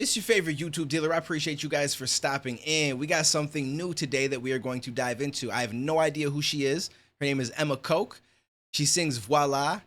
It's your favorite YouTube dealer. I appreciate you guys for stopping in. We got something new today that we are going to dive into. I have no idea who she is. Her name is Emma Koch. She sings Voilà.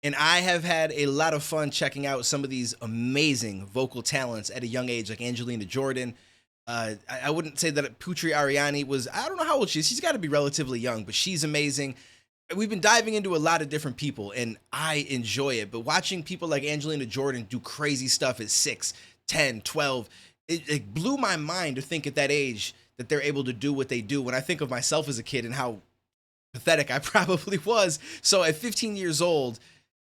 And I have had a lot of fun checking out some of these amazing vocal talents at a young age, like Angelina Jordan. I wouldn't say that Putri Ariani was, I don't know how old she is. She's got to be relatively young, but she's amazing. We've been diving into a lot of different people, and I enjoy it. But watching people like Angelina Jordan do crazy stuff at 6, 10, 12, it blew my mind to think at that age that they're able to do what they do. When I think of myself as a kid and how pathetic I probably was. So at 15 years old,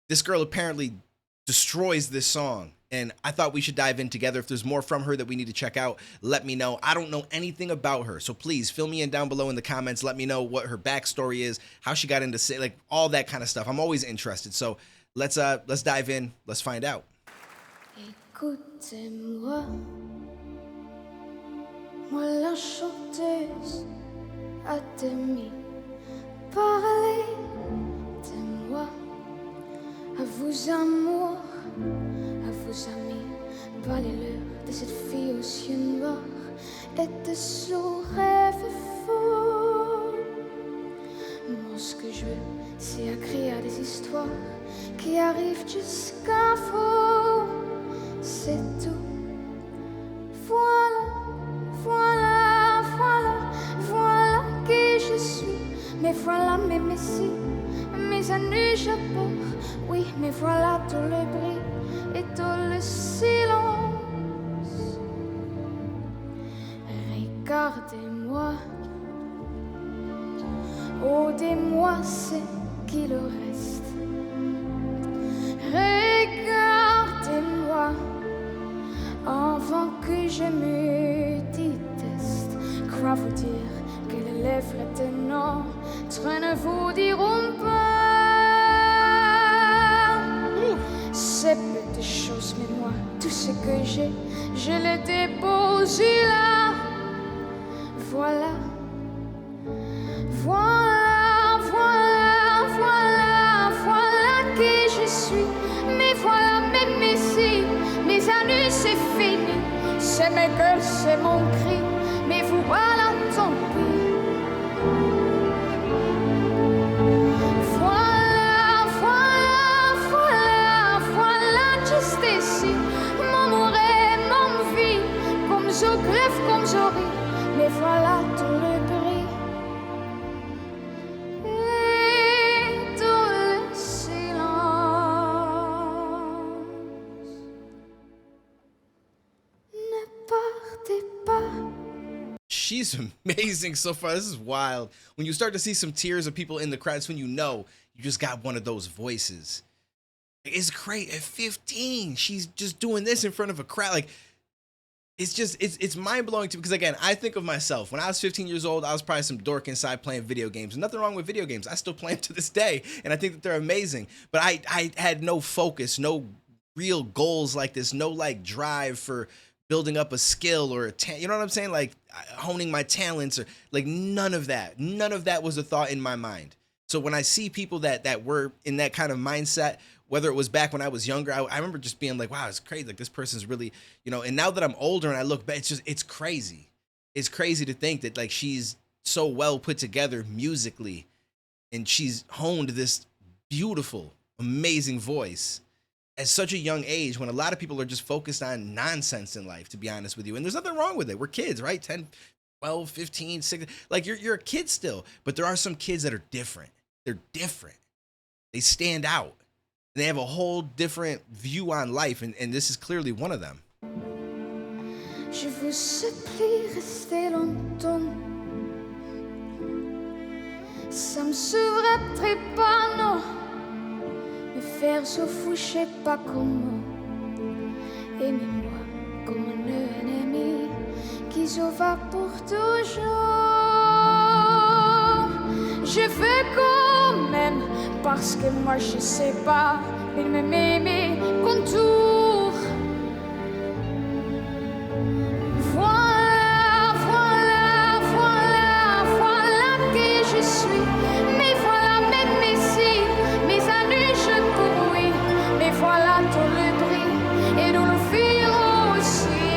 this girl apparently destroys this song. And I thought we should dive in together. If there's more from her that we need to check out, let me know. I don't know anything about her, so please fill me in down below in the comments. Let me know what her backstory is, how she got into, like, all that kind of stuff. I'm always interested. So let's dive in. Let's find out. Écoutez-moi, moi la chanteuse à demi. Parlez-moi à vos amours, à vos amis. Parlez-leur de cette fille aux yeux noirs et de son rêve fou. Moi, ce que je veux, c'est écrire des histoires qui arrivent jusqu'à vous. C'est tout. Voilà, voilà, voilà, voilà qui je suis. Mais voilà mes messies, mes années j'apporte. Oui, mais voilà tout le bruit et tout le silence. Regardez-moi, ôtez-moi ce qu'il reste. Regardez-moi, avant que je me déteste. Crois vous dire que les lèvres de notre ne vous diront pas ces petites choses, mais moi, tout ce que j'ai, je le dépose là. Voilà, voilà, voilà, voilà, voilà qui je suis. Mais voilà mes messies, mes années c'est fini. C'est mes gueules, c'est mon cri, mais vous voilà tant pis. Voilà, voilà, voilà, voilà, juste ici. Mon amour et mon vie, comme je crève, comme je ris. Mais voilà tout le gris et tout le silence. Ne partez pas. She's amazing so far. This is wild. When you start to see some tears of people in the crowd, it's when you know you just got one of those voices. It's great. At 15, she's just doing this in front of a crowd. Like, it's mind-blowing to me, because again, I think of myself when I was 15 years old. I was probably some dork inside playing video games. Nothing wrong with video games. I still play them to this day, and I think that they're amazing. But I had no focus, no real goals like this, no like drive for building up a skill or you know what I'm saying, like honing my talents, or like none of that was a thought in my mind. So when I see people that were in that kind of mindset, whether it was back when I was younger, I remember just being like, wow, it's crazy. Like, this person's really, you know, and now that I'm older and I look back, it's crazy. It's crazy to think that, like, she's so well put together musically, and she's honed this beautiful, amazing voice at such a young age, when a lot of people are just focused on nonsense in life, to be honest with you. And there's nothing wrong with it. We're kids, right? 10, 12, 15, 16, like you're a kid still, but there are some kids that are different. They're different. They stand out. They have a whole different view on life, and this is clearly one of them. Je vous supplie, restez longtemps. Ça me serait pas, non. Me faire se fou, je sais pas comment. Aimez-moi comme un ennemi qui s'en va pour toujours. Je veux quand même, parce que moi je sais pas, il me met mes contours. Voilà, voilà, voilà, voilà qui je suis. Mais voilà mes messies, mes années je cours, oui. Mais voilà tout le gris et nous le fil aussi.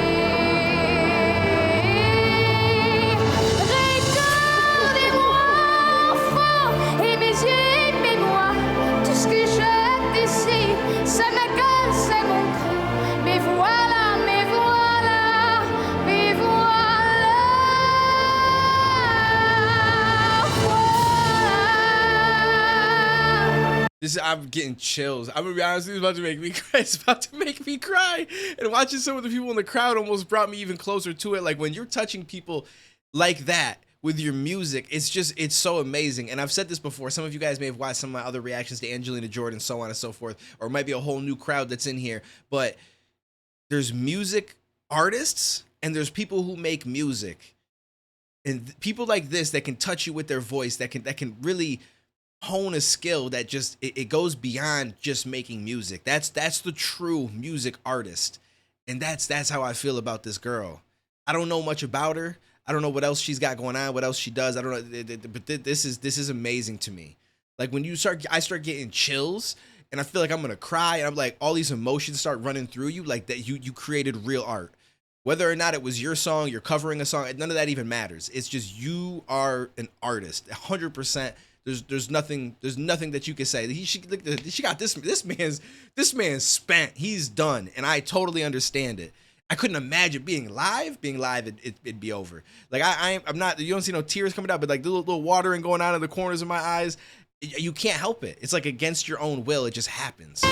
I'm getting chills. I'm gonna be honest, it's about to make me cry. It's about to make me cry. And watching some of the people in the crowd almost brought me even closer to it. Like when you're touching people like that with your music, it's so amazing. And I've said this before. Some of you guys may have watched some of my other reactions to Angelina Jordan, so on and so forth, or it might be a whole new crowd that's in here. But there's music artists and there's people who make music, and people like this that can touch you with their voice, that can really hone a skill that just it goes beyond just making music. That's the true music artist, and that's how I feel about this girl. I don't know much about her. I don't know what else she's got going on, what else she does. I don't know, but this is amazing to me. Like when I start getting chills, and I feel like I'm gonna cry, and I'm like, all these emotions start running through you, like that you created real art. Whether or not it was your song, you're covering a song, none of that even matters. It's just you are an artist, 100%. There's nothing that you can say. She got this man's spent. He's done, and I totally understand it. I couldn't imagine being live. It'd be over. Like I'm not. You don't see no tears coming out, but like the little watering going on in the corners of my eyes. You can't help it. It's like against your own will. It just happens.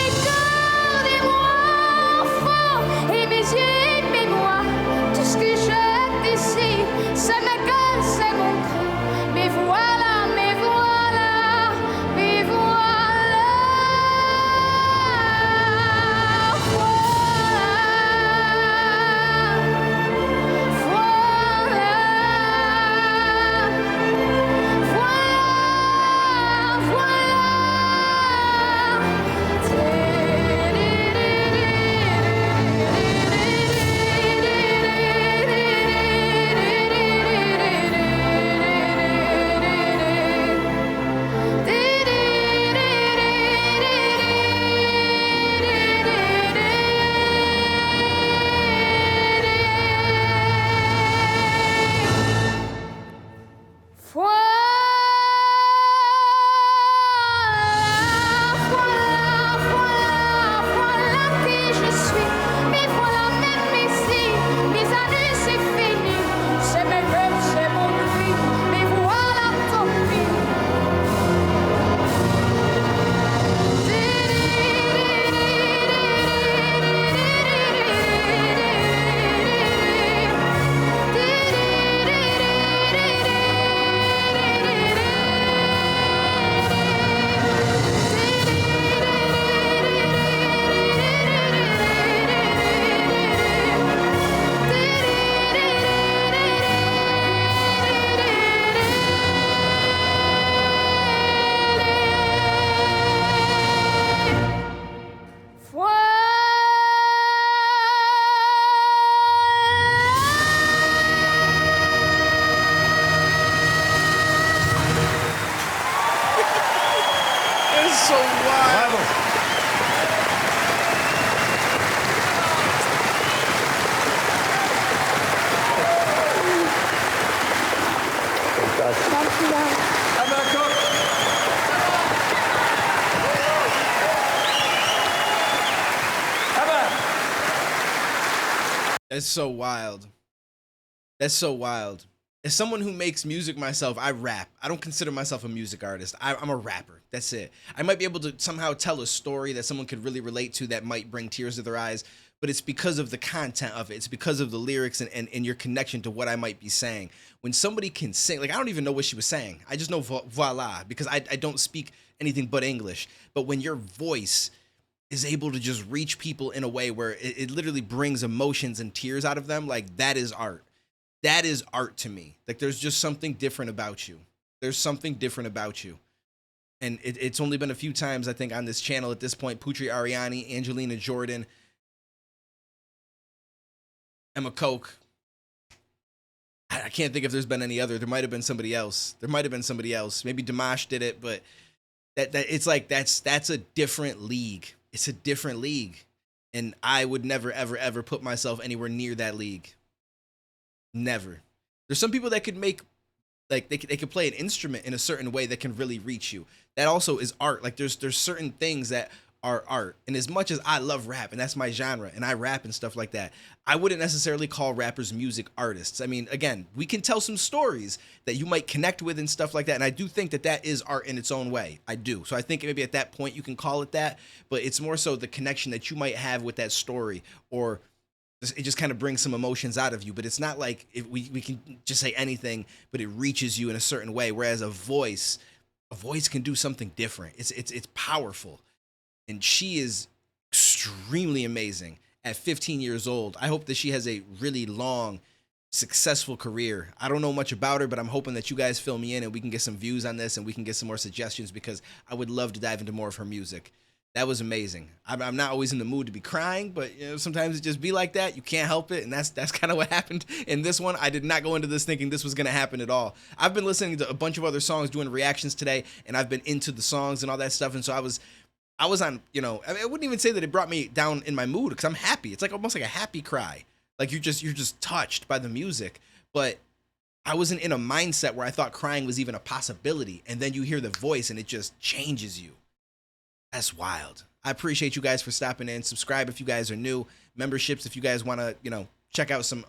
So wild. Bravo. That's so wild. That's so wild. As someone who makes music myself, I rap. I don't consider myself a music artist. I'm a rapper. That's it. I might be able to somehow tell a story that someone could really relate to that might bring tears to their eyes, but it's because of the content of it. It's because of the lyrics and your connection to what I might be saying. When somebody can sing, like I don't even know what she was saying. I just know Voilà because I don't speak anything but English. But when your voice is able to just reach people in a way where it literally brings emotions and tears out of them, like that is art. That is art to me. Like there's just something different about you. There's something different about you. And it's only been a few times, I think, on this channel at this point. Putri Ariani, Angelina Jordan, Emma Koch. I can't think if there's been any other. There might have been somebody else. Maybe Dimash did it, but that it's like that's a different league. It's a different league. And I would never, ever, ever put myself anywhere near that league. Never. There's some people that could make, like they could play an instrument in a certain way that can really reach you. That also is art. Like there's certain things that are art. And as much as I love rap, and that's my genre, and I rap and stuff like that, I wouldn't necessarily call rappers music artists. I mean, again, we can tell some stories that you might connect with and stuff like that. And I do think that that is art in its own way. I do. So I think maybe at that point you can call it that, but it's more so the connection that you might have with that story, or it just kind of brings some emotions out of you. But it's not like we can just say anything, but it reaches you in a certain way. Whereas a voice can do something different. It's powerful. And she is extremely amazing at 15 years old. I hope that she has a really long, successful career. I don't know much about her, but I'm hoping that you guys fill me in and we can get some views on this and we can get some more suggestions, because I would love to dive into more of her music. That was amazing. I'm not always in the mood to be crying, but you know, sometimes it just be like that. You can't help it, and that's kind of what happened in this one. I did not go into this thinking this was going to happen at all. I've been listening to a bunch of other songs, doing reactions today, and I've been into the songs and all that stuff, and so I was on, you know, I wouldn't even say that it brought me down in my mood, because I'm happy. It's like almost like a happy cry. Like you're just touched by the music, but I wasn't in a mindset where I thought crying was even a possibility, and then you hear the voice and it just changes you. That's wild. I appreciate you guys for stopping in. Subscribe if you guys are new. Memberships if you guys want to, you know, check out some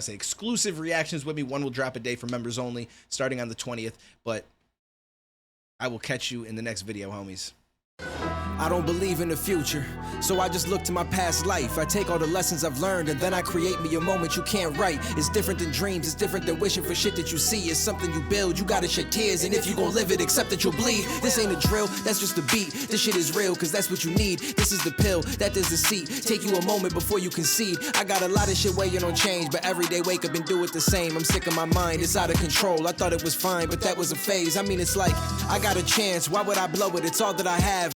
exclusive reactions with me. One will drop a day for members only, starting on the 20th. But I will catch you in the next video, homies. I don't believe in the future, so I just look to my past life. I take all the lessons I've learned and then I create me a moment you can't write. It's different than dreams, it's different than wishing for shit that you see. It's something you build, you gotta shed tears, and if you gon' live it, accept that you'll bleed. This ain't a drill, that's just a beat. This shit is real, cause that's what you need. This is the pill, that is the seat. Take you a moment before you concede. I got a lot of shit waiting on change, but every day wake up and do it the same. I'm sick of my mind, it's out of control. I thought it was fine, but that was a phase. I mean, it's like, I got a chance, why would I blow it? It's all that I have.